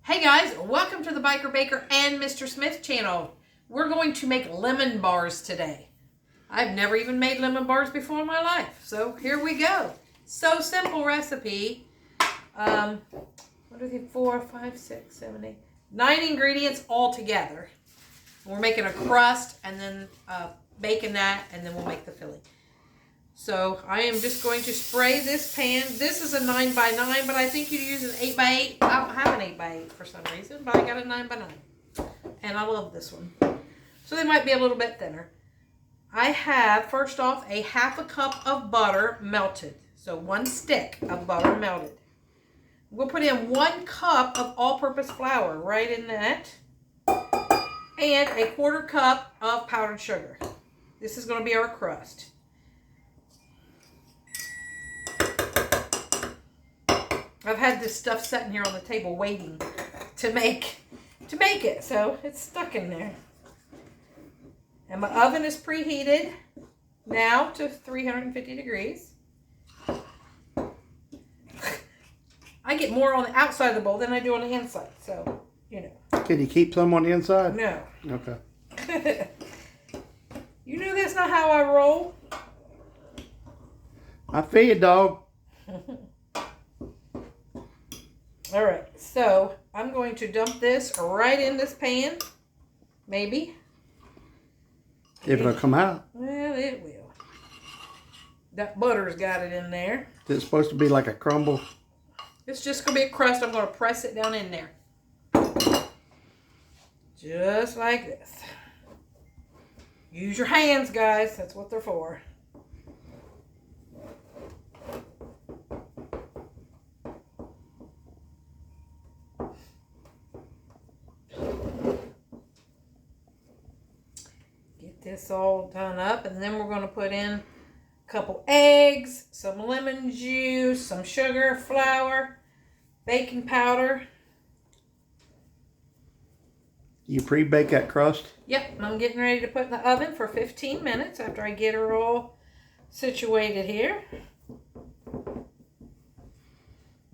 Hey guys, welcome to the Biker Baker and Mr. Smith channel. We're going to make lemon bars today. I've never even made lemon bars before in my life, so here we go. So simple recipe. What are they? 4, 5, 6, 7, 8, 9 ingredients all together. We're making a crust and then baking that, and then we'll make the filling. So I am just going to spray this pan. This is a 9x9, but I think you'd use an 8x8. I don't have an 8x8 for some reason, but I got a 9x9. And I love this one. So they might be a little bit thinner. I have, first off, a half a cup of butter melted. So 1 stick of butter melted. We'll put in 1 cup of all-purpose flour right in that. And a 1/4 cup of powdered sugar. This is going to be our crust. I've had this stuff sitting here on the table waiting to make it, so it's stuck in there. And my oven is preheated now to 350 degrees. I get more on the outside of the bowl than I do on the inside, so, you know. Can you keep some on the inside? No. Okay. You know that's not how I roll. I feel you, dog. All right, so I'm going to dump this right in this pan, maybe. If it'll come out. Well, it will. That butter's got it in there. Is it supposed to be like a crumble? It's just going to be a crust. I'm going to press it down in there. Just like this. Use your hands, guys. That's what they're for. This all done up, and then we're going to put in a couple eggs, some lemon juice, some sugar, flour, baking powder. You pre-bake that crust? Yep, and I'm getting ready to put in the oven for 15 minutes after I get her all situated here.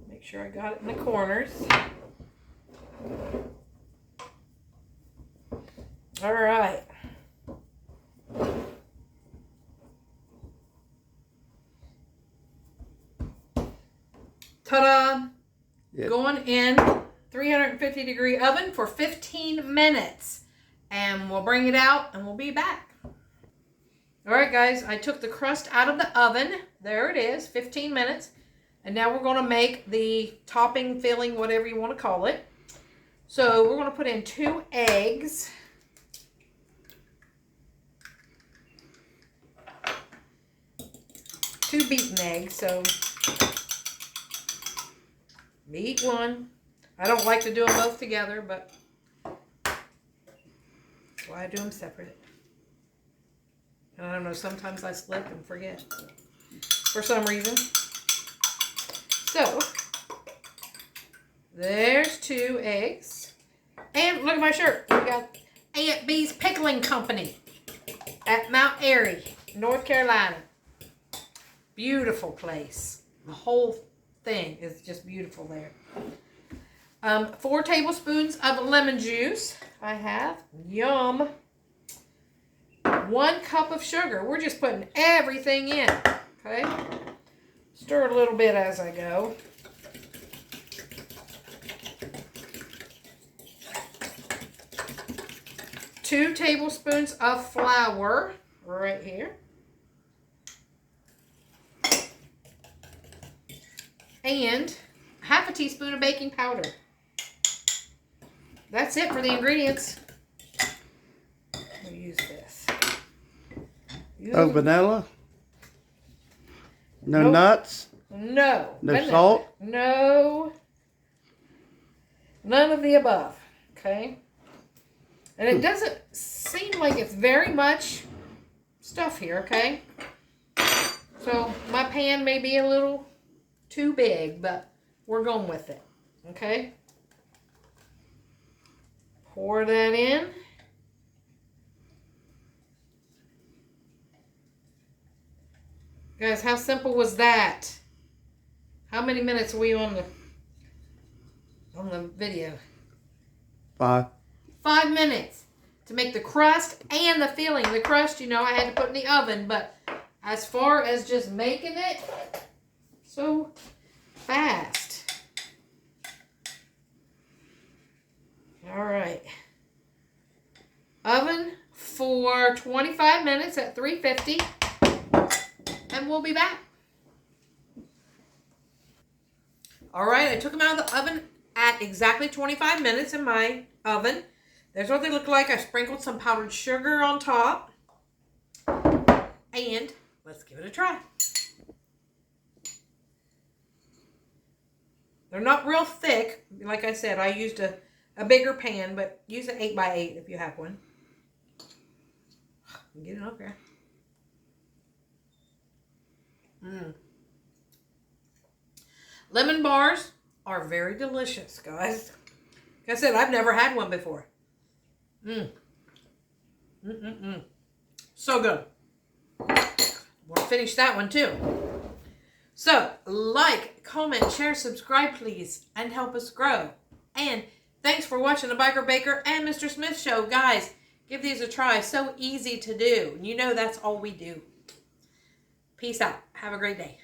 Make sure I got it in the corners. All right. Ta-da! Yep. Going in 350 degree oven for 15 minutes. And we'll bring it out and we'll be back. Alright guys, I took the crust out of the oven. There it is, 15 minutes. And now we're going to make the topping, filling, whatever you want to call it. So we're going to put in 2 eggs. Two beaten eggs, so beat 1. I don't like to do them both together, but that's why I do them separate. And I don't know, sometimes I slip and forget for some reason. So, there's 2 eggs. And look at my shirt. We got Aunt B's Pickling Company at Mount Airy, North Carolina. Beautiful place. The whole thing is just beautiful there. 4 tablespoons of lemon juice. I have. Yum. 1 cup of sugar. We're just putting everything in. Okay. Stir a little bit as I go. Two tablespoons of flour right here. And half a teaspoon of baking powder. That's it for the ingredients. We'll use this. No vanilla? No nuts? No. No vanilla. salt? No. None of the above. Okay? And it doesn't seem like it's very much stuff here, okay? So my pan may be a little too big, but we're going with it. Okay? Pour that in. Guys, how simple was that? How many minutes are we on the video? 5. 5 minutes to make the crust and the filling. The crust, you know, I had to put in the oven, but as far as just making it, so fast. All right. Oven for 25 minutes at 350, and we'll be back. All right, I took them out of the oven at exactly 25 minutes in my oven. There's what they look like. I sprinkled some powdered sugar on top. And let's give it a try. They're not real thick. Like I said, I used a bigger pan, but use an 8x8 if you have one. Get it up there. Lemon bars are very delicious, guys. Like I said, I've never had one before. So good. We'll finish that one too. So, like, comment, share, subscribe, please, and help us grow. And thanks for watching the Biker Baker and Mr. Smith show. Guys, give these a try. So easy to do. You know that's all we do. Peace out. Have a great day.